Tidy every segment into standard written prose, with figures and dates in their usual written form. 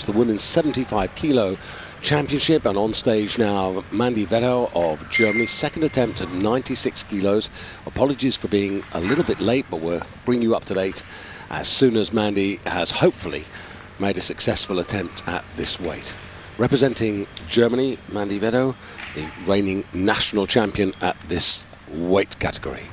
Championships, the Women's 75 Kilo Championship, and on stage now, Mandy Vettel of Germany, second attempt at 96 kilos. Apologies for being a little bit late, but we'll bring you up to date as soon as Mandy has hopefully made a successful attempt at this weight. Representing Germany, Mandy Vettel, the reigning national champion at this weight category.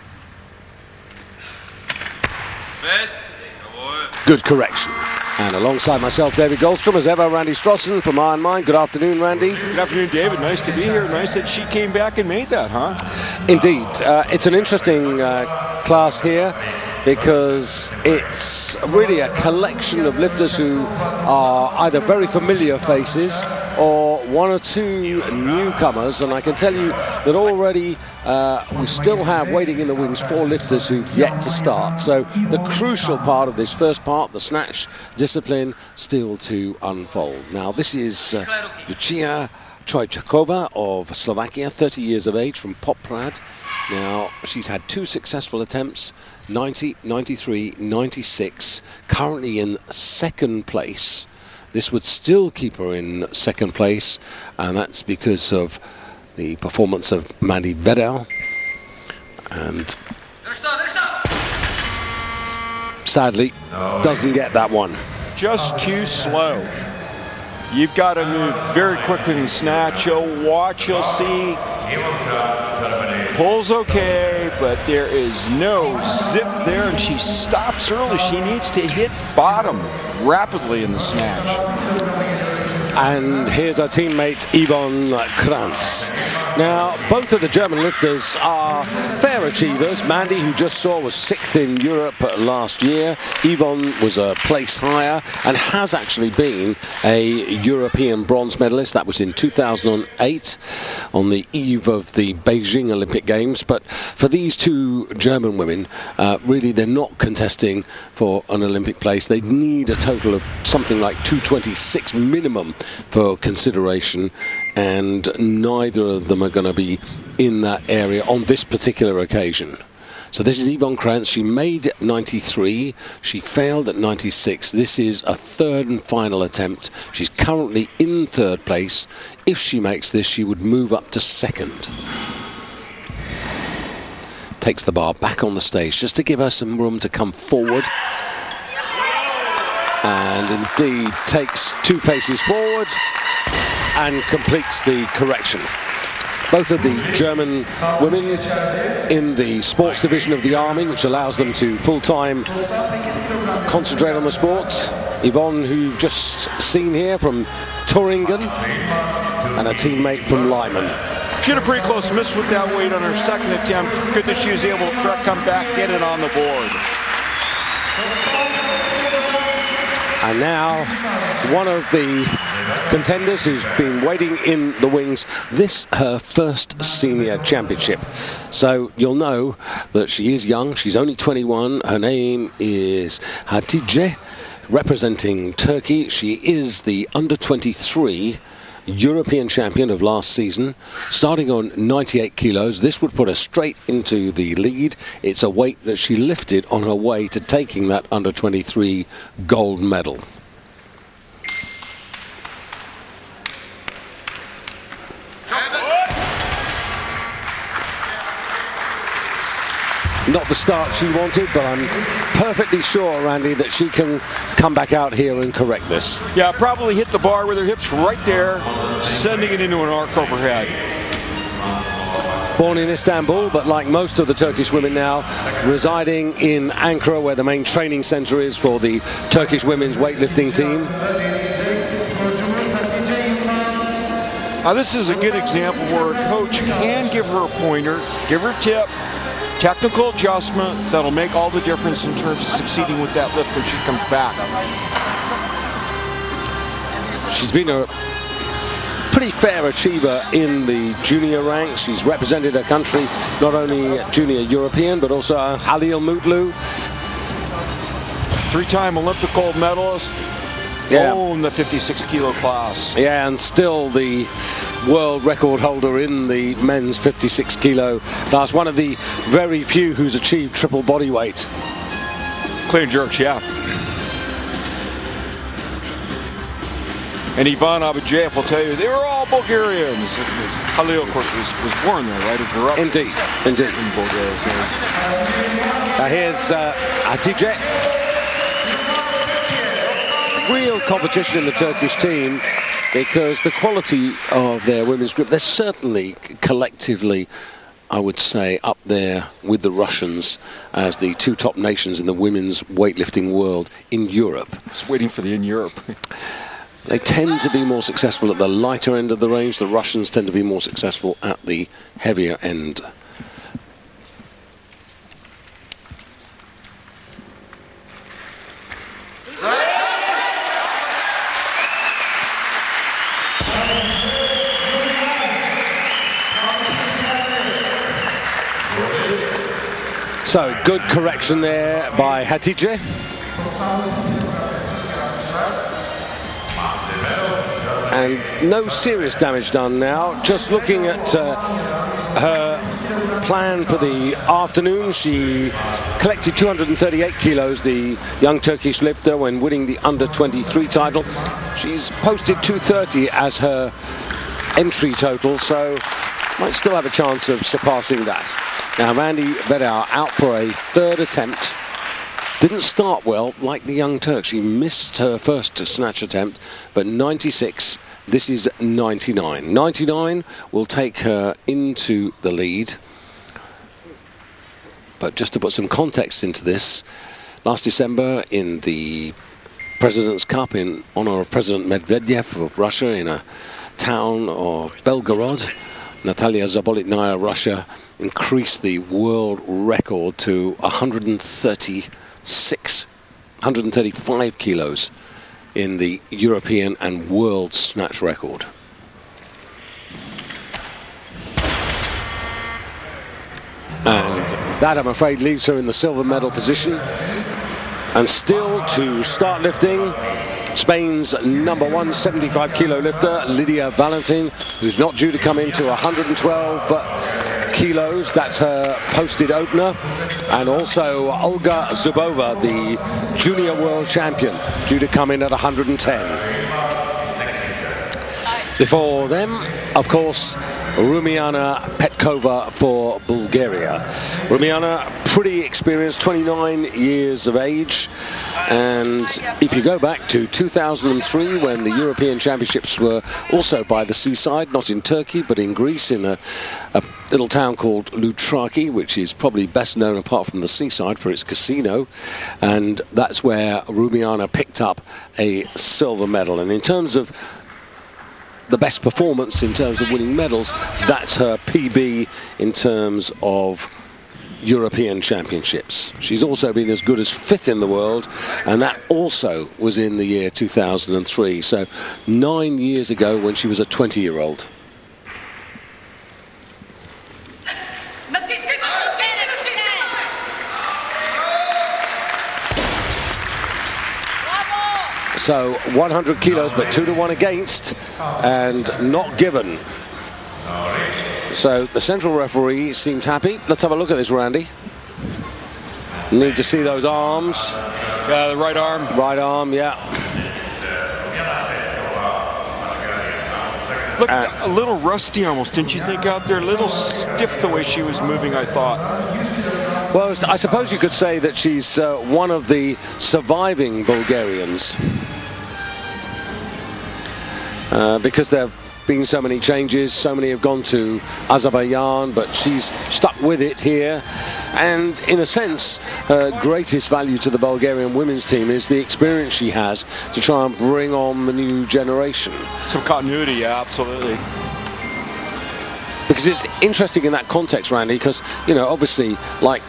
Good correction. And alongside myself, David Goldstrom, as ever, Randy Strossen from Iron Mind. Good afternoon, Randy. Good afternoon, David. Nice to be here. Nice that she came back and made that, huh? Indeed. It's an interesting class here because it's really a collection of lifters who are either very familiar faces or one or two newcomers, and I can tell you that already we still have waiting in the wings 4 lifters who've yet to start. So the crucial part of this first part, the snatch discipline, still to unfold. Now this is Lucia Trojčáková of Slovakia, 30 years of age, from Poprad. Now she's had 2 successful attempts, 90, 93, 96, currently in second place. This would still keep her in second place, and that's because of the performance of Mandy Vettel. And sadly, doesn't get that one. Just too slow. You've got to move very quickly in the snatch. You'll watch, you'll see. Pull's okay, but there is no zip there, and she stops early. She needs to hit bottom rapidly in the snatch. And here's our teammate Yvonne Kranz. Now, both of the German lifters are fair achievers. Mandy, who just saw, was 6th in Europe last year. Yvonne was a place higher and has actually been a European bronze medalist. That was in 2008 on the eve of the Beijing Olympic Games. But for these 2 German women, really they're not contesting for an Olympic place. They need a total of something like 226 minimum for consideration, and neither of them are going to be in that area on this particular occasion. So this is Yvonne Kranz. She made 93, she failed at 96. This is a 3rd and final attempt. She's currently in 3rd place. If she makes this, she would move up to 2nd. Takes the bar back on the stage just to give her some room to come forward. And indeed takes 2 paces forward and completes the correction. Both of the German women in the sports division of the Army, which allows them to full-time concentrate on the sports. Yvonne, who you've just seen here from Thuringen, and a teammate from Lyman. She had a pretty close miss with that weight on her 2nd attempt. Good that she was able to come back, get it on the board. And now, one of the contenders who's been waiting in the wings, this her first senior championship. So you'll know that she is young, she's only 21, her name is Hatice, representing Turkey. She is the under-23 European champion of last season, starting on 98 kilos. This would put her straight into the lead. It's a weight that she lifted on her way to taking that under-23 gold medal. Not the start she wanted, but I'm perfectly sure, Randy, that she can come back out here and correct this. Yeah, probably hit the bar with her hips right there, sending it into an arc overhead. Born in Istanbul, but like most of the Turkish women now, residing in Ankara, where the main training center is for the Turkish women's weightlifting team. Now this is a good example where a coach can give her a pointer, give her a tip, technical adjustment that'll make all the difference in terms of succeeding with that lift when she comes back. She's been a pretty fair achiever in the junior ranks. She's represented her country not only junior European but also Halil Mutlu. 3-time Olympic gold medalist. Yeah. In the 56 kilo class. Yeah, and still the world record holder in the men's 56 kilo class. One of the very few who's achieved triple body weight. Clean jerks, yeah. And Ivan Abadjev will tell you, they were all Bulgarians. Khalil, of course, was born there, right? Or grew up indeed. In Bulgaria. So. Here's Hatice. Real competition in the Turkish team, because the quality of their women's group, they're certainly collectively, I would say, up there with the Russians as the two top nations in the women's weightlifting world in Europe. Just waiting for the in Europe. They tend to be more successful at the lighter end of the range. The Russians tend to be more successful at the heavier end. So, good correction there by Hatice. And no serious damage done now. Just looking at her plan for the afternoon, she collected 238 kilos, the young Turkish lifter, when winning the under-23 title. She's posted 230 as her entry total, so might still have a chance of surpassing that. Now, Mandy Vedau out for a third attempt. Didn't start well, like the young Turk. She missed her first snatch attempt, but 96, this is 99. 99 will take her into the lead. But just to put some context into this, last December in the President's Cup in honor of President Medvedev of Russia in a town of Belgorod, Natalia Zabolotnaya, Russia, increased the world record to 135 kilos in the European and world snatch record. And that, I'm afraid, leaves her in the silver medal position. And still to start lifting, Spain's number 1 75 kilo lifter, Lydia Valentin, who's not due to come into 112 kilos. That's her posted opener. And also Olga Zubova, the junior world champion, due to come in at 110. Before them, of course, Rumiana Petkova for Bulgaria. Rumiana, pretty experienced, 29 years of age. And if you go back to 2003, when the European Championships were also by the seaside, not in Turkey, but in Greece, in a little town called Loutraki, which is probably best known apart from the seaside for its casino. And that's where Rumiana picked up a silver medal. And in terms of the best performance in terms of winning medals, that's her PB in terms of European Championships. She's also been as good as 5th in the world, and that also was in the year 2003, so 9 years ago when she was a 20-year-old. So 100 kilos, but 2-1 against, and not given. So the central referee seemed happy. Let's have a look at this, Randy. Need to see those arms. Yeah, the right arm. Right arm, yeah. Looked a little rusty almost, didn't you think, out there? A little stiff the way she was moving, I thought. Well, I suppose you could say that she's one of the surviving Bulgarians. Because there have been so many changes, so many have gone to Azerbaijan, but she's stuck with it here. And in a sense, her greatest value to the Bulgarian women's team is the experience she has to try and bring on the new generation. Some continuity, yeah, absolutely. Because it's interesting in that context, Randy, because, you know, obviously, like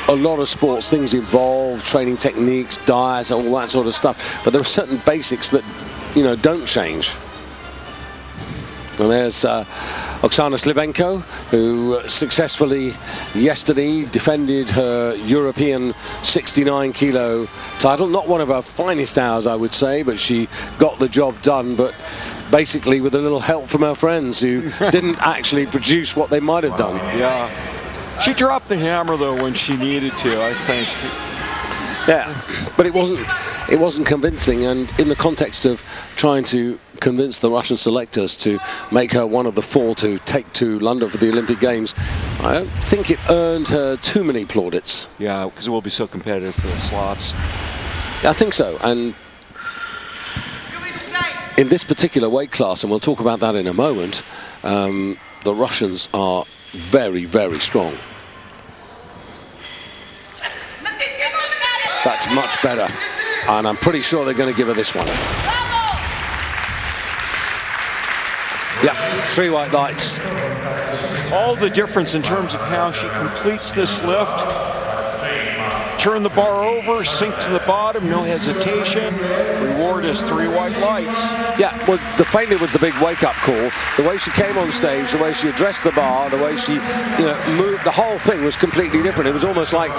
a lot of sports, things evolve, training techniques, diets, all that sort of stuff. But there are certain basics that, you know, don't change. And there's Oksana Slivenko, who successfully yesterday defended her European 69 kilo title. Not one of her finest hours, I would say, but she got the job done, but basically with a little help from her friends who didn't actually produce what they might have done. Yeah. She dropped the hammer, though, when she needed to, I think. Yeah, but it wasn't convincing, and in the context of trying to convince the Russian selectors to make her one of the 4 to take to London for the Olympic Games, I don't think it earned her too many plaudits. Yeah, because it will be so competitive for the slots. I think so. And in this particular weight class, and we'll talk about that in a moment, the Russians are very, very strong. That's much better. And I'm pretty sure they're going to give her this one. Yeah, 3 white lights. All the difference in terms of how she completes this lift. Turn the bar over, sink to the bottom, no hesitation. Reward is 3 white lights. Yeah, well, the failure with the big wake-up call, the way she came on stage, the way she addressed the bar, the way she, moved, the whole thing was completely different. It was almost like,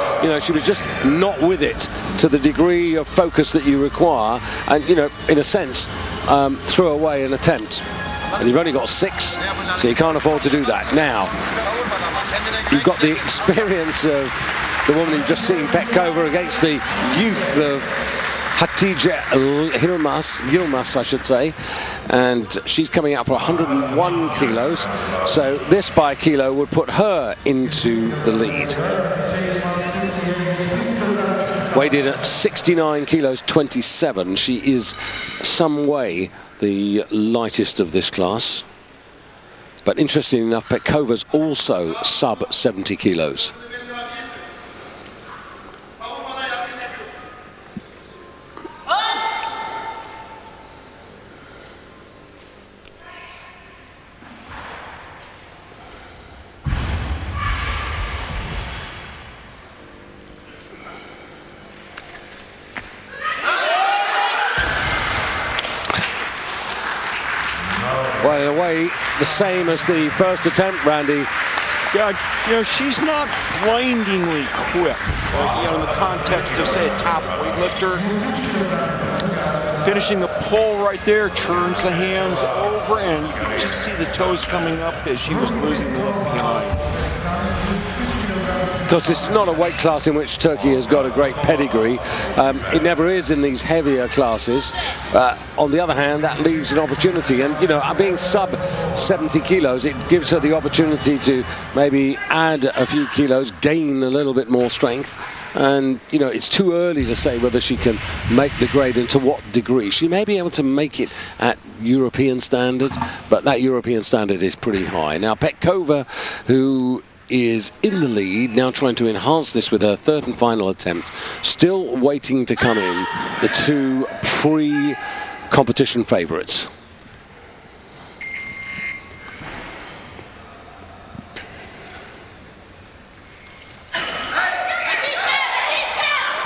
she was just not with it to the degree of focus that you require, and, in a sense, threw away an attempt. And you've only got 6, so you can't afford to do that. Now, you've got the experience of the woman you've just seen, Petkova, against the youth of Hatice Yilmaz, I should say. And she's coming out for 101 kilos. So this by kilo would put her into the lead. Weighed in at 69 kilos, 27. She is some way the lightest of this class. But interestingly enough, Petkova's also sub 70 kilos. Well, in a way, the same as the first attempt, Randy. Yeah, she's not blindingly quick. In the context of, say, a top weightlifter. Finishing the pull right there, turns the hands over, and you can just see the toes coming up as she was losing the lift behind. Because it's not a weight class in which Turkey has got a great pedigree. It never is in these heavier classes. On the other hand, that leaves an opportunity. And, being sub 70 kilos, it gives her the opportunity to maybe add a few kilos, gain a little bit more strength. And, it's too early to say whether she can make the grade and to what degree. She may be able to make it at European standard, but that European standard is pretty high. Now, Petkova, who is in the lead, now trying to enhance this with her 3rd and final attempt. Still waiting to come in, the 2 pre-competition favourites.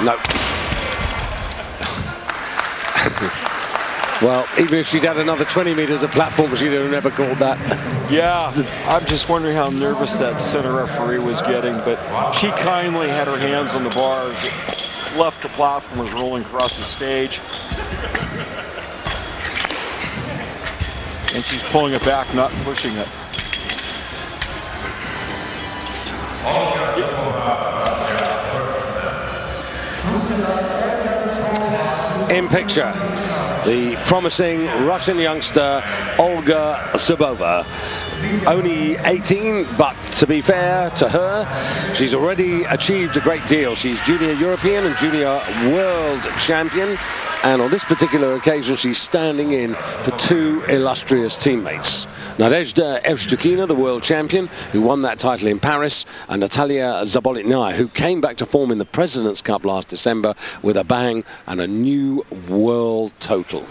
No. Well, even if she'd had another 20 meters of platform, she'd have never called that. Yeah, I'm just wondering how nervous that center referee was getting, but she kindly had her hands on the bars, left the platform, was rolling across the stage. And she's pulling it back, not pushing it. In picture, the promising Russian youngster, Olga Sabova. Only 18, but to be fair to her, she's already achieved a great deal. She's junior European and junior world champion. And on this particular occasion, she's standing in for 2 illustrious teammates. Nadezhda Evstukina, the world champion, who won that title in Paris, and Natalia Zabolotnaya, who came back to form in the President's Cup last December with a bang and a new world total.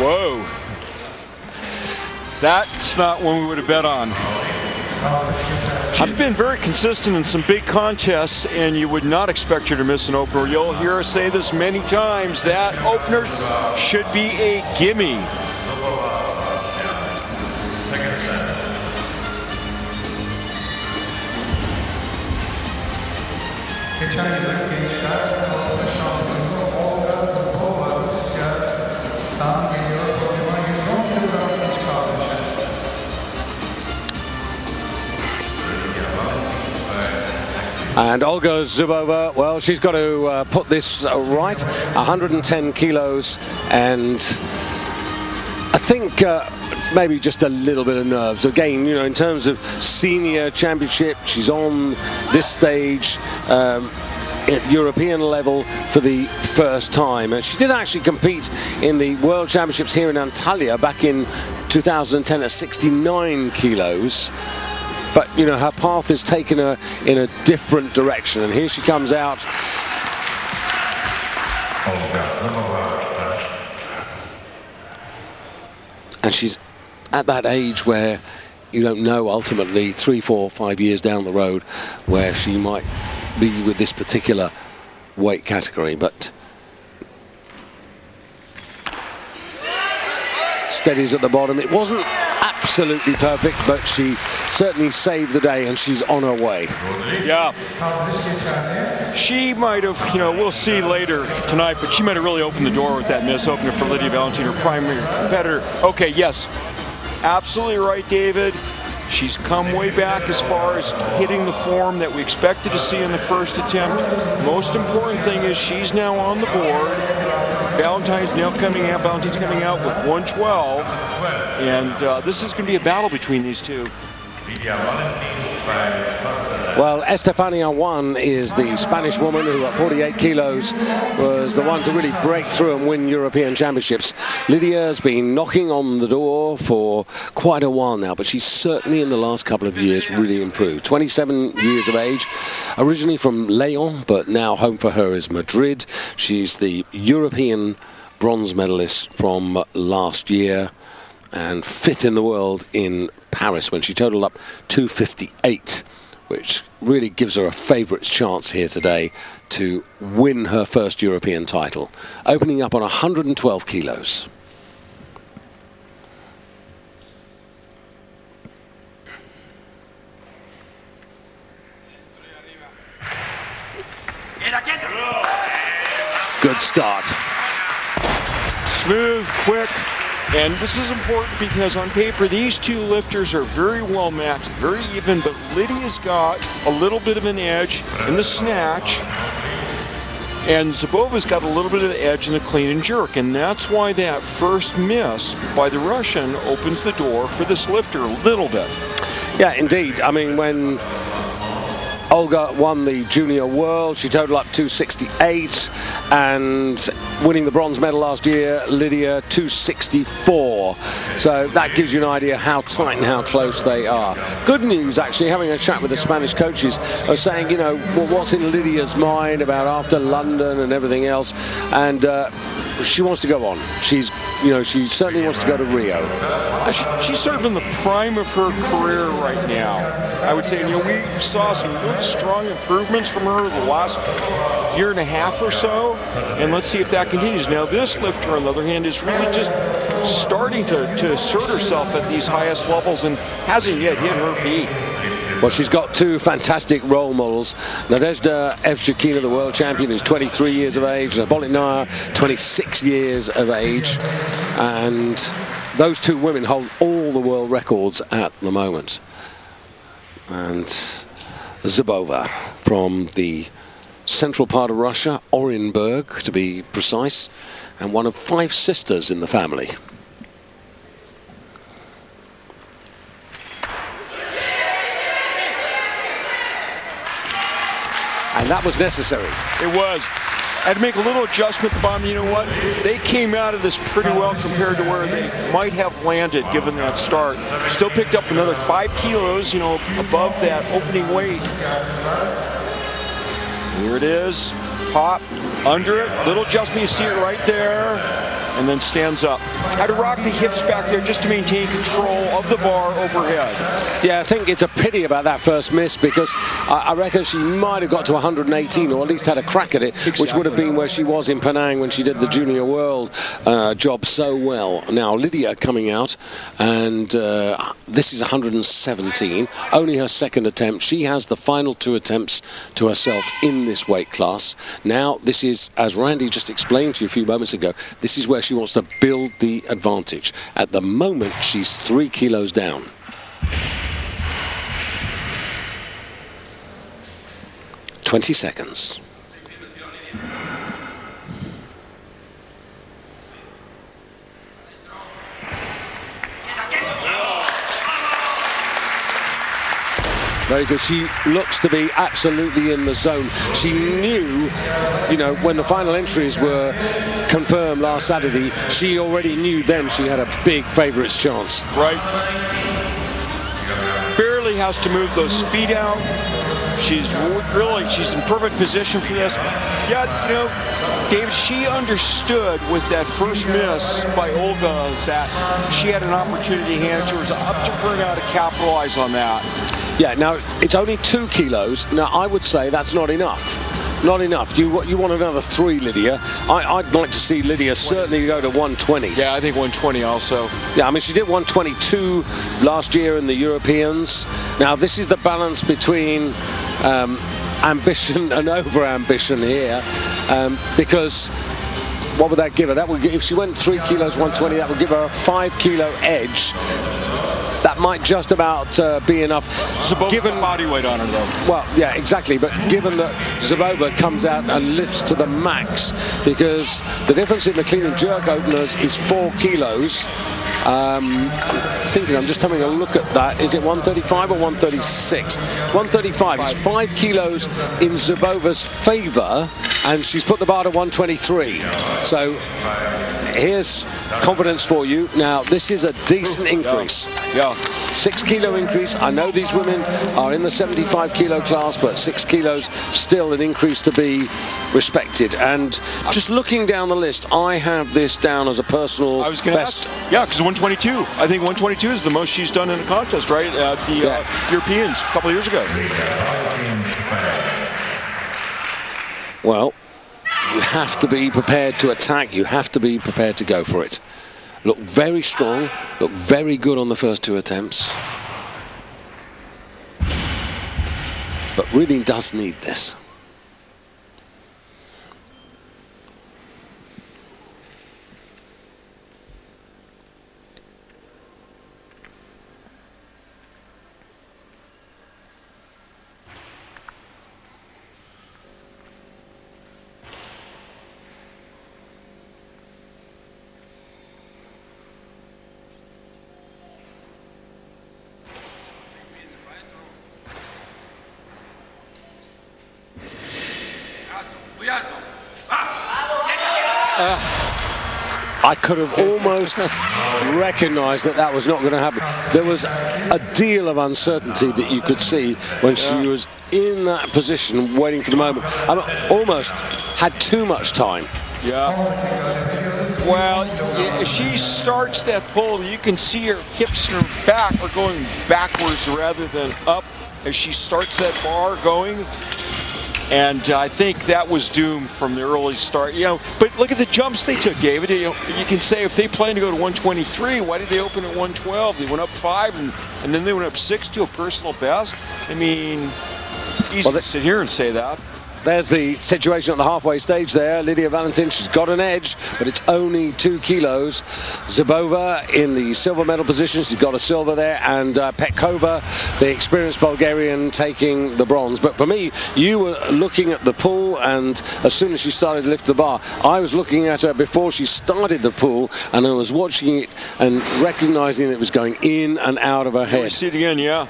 Whoa. That's not one we would have bet on. She's been very consistent in some big contests, and you would not expect her to miss an opener. You'll hear her say this many times, that opener should be a gimme. And Olga Zubova, well, she's got to put this right. 110 kilos, and I think maybe just a little bit of nerves. Again, you know, in terms of senior championship, she's on this stage at European level for the first time. And she did actually compete in the World Championships here in Antalya back in 2010 at 69 kilos. But, you know, her path has taken her in a different direction. And here she comes out. And she's at that age where you don't know ultimately 3, 4, 5 years down the road where she might be with this particular weight category, but steadies at the bottom. It wasn't absolutely perfect, but she certainly saved the day, and she's on her way. Yeah. She might have, you know, we'll see later tonight, but she might have really opened the door with that miss opener for Lydia Valentin, her primary competitor. Okay, yes, absolutely right, David. She's come way back as far as hitting the form that we expected to see in the first attempt. Most important thing is she's now on the board. Valentin's coming out with 112, and this is going to be a battle between these two. Well, Estefania Juan is the Spanish woman who at 48 kilos was the one to really break through and win European Championships. Lydia's been knocking on the door for quite a while now, but she's certainly in the last couple of years really improved. 27 years of age, originally from Leon, but now home for her is Madrid. She's the European bronze medalist from last year and 5th in the world in Paris when she totaled up 258, which really gives her a favourites chance here today to win her first European title, opening up on 112 kilos. Good start. Smooth, quick. And this is important because on paper, these two lifters are very well matched, very even, but Lydia's got a little bit of an edge in the snatch, and Zubova's got a little bit of the edge in the clean and jerk, and that's why that first miss by the Russian opens the door for this lifter a little bit. Yeah, indeed. I mean, when Olga won the Junior World, she totaled up 268, and winning the bronze medal last year, Lydia 264. So that gives you an idea how tight and how close they are. Good news, actually, having a chat with the Spanish coaches, are saying, you know, well, what's in Lydia's mind about after London and everything else, and she wants to go on. She's, you know, she certainly wants to go to Rio. She's sort of in the prime of her career right now. I would say, you know, we saw some really strong improvements from her the last year and a half or so, and let's see if that continues. Now, this lifter, on the other hand, is really just starting to assert herself at these highest levels and hasn't yet hit her peak. Well, she's got two fantastic role models. Nadezhda Evshikina, the world champion, who's 23 years of age, and Bolitnaya, 26 years of age. And those two women hold all the world records at the moment. And Zubova from the central part of Russia, Orenburg to be precise, and one of 5 sisters in the family. And that was necessary. It was. I had to make a little adjustment at the bottom. You know what? They came out of this pretty well compared to where they might have landed given that start. Still picked up another 5 kilos, you know, above that opening weight. Here it is. Pop, under it. Little adjustment. You see it right there. And then stands up. I had to rock the hips back there just to maintain control of the bar overhead. Yeah, I think it's a pity about that first miss because I reckon she might have got to 118 or at least had a crack at it, exactly, which would have been where she was in Penang when she did the Junior World job so well. Now, Lydia coming out, and this is 117, only her second attempt. She has the final 2 attempts to herself in this weight class. Now, this is, as Randy just explained to you a few moments ago, this is where she wants to build the advantage. At the moment, she's 3 kilos down. 20 seconds. Very good. She looks to be absolutely in the zone. She knew, you know, when the final entries were confirmed last Saturday, she already knew then she had a big favourites chance. Right. Barely has to move those feet out. She's in perfect position for this. Yeah, you know, David, she understood with that first miss by Olga that she had an opportunity handed to her. It's up to her now to capitalize on that. Yeah, now it's only 2 kilos. Now I would say that's not enough. Not enough. You want another 3, Lydia. I'd like to see Lydia certainly go to 120. Yeah, I think 120 also. Yeah, I mean, she did 122 last year in the Europeans. Now this is the balance between ambition and over-ambition here, because what would that give her? That would, if she went 3 kilos 120, that would give her a 5 kilo edge. That might just about be enough. Given body weight on her, though. Well, yeah, exactly. But given that Zabova comes out and lifts to the max, because the difference in the clean and jerk openers is 4 kilos. I'm just having a look at that. Is it 135 or 136? 135. It's 5 kilos in Zabova's favour, and she's put the bar to 123. So here's confidence for you. Now, this is a decent increase. Yeah. 6 kilo increase. I know these women are in the 75 kilo class, but 6 kilos still an increase to be respected. And just looking down the list, I have this down as a personal I was going to best. ask. Yeah, because 122. I think 122 is the most she's done in a contest, right? At the Europeans a couple of years ago. Well, you have to be prepared to attack. You have to be prepared to go for it. Look very strong. Look very good on the first 2 attempts. But really does need this. I could have almost recognized that that was not going to happen. There was a deal of uncertainty that you could see when she was in that position waiting for the moment. I almost had too much time. Yeah. Well, if she starts that pull, you can see her hips and her back are going backwards rather than up as she starts that bar going. And I think that was doomed from the early start. You know, but look at the jumps they took, David. You know, you can say if they plan to go to 123, why did they open at 112? They went up 5 and then they went up 6 to a personal best. I mean, easy to sit here and say that. There's the situation at the halfway stage there. Lydia Valentin, she's got an edge, but it's only 2 kilos. Zabova in the silver medal position. She's got a silver there. And Petkova, the experienced Bulgarian, taking the bronze. But for me, you were looking at the pull, and as soon as she started to lift the bar, I was looking at her before she started the pull, and I was watching it and recognizing that it was going in and out of her head. See it again, yeah.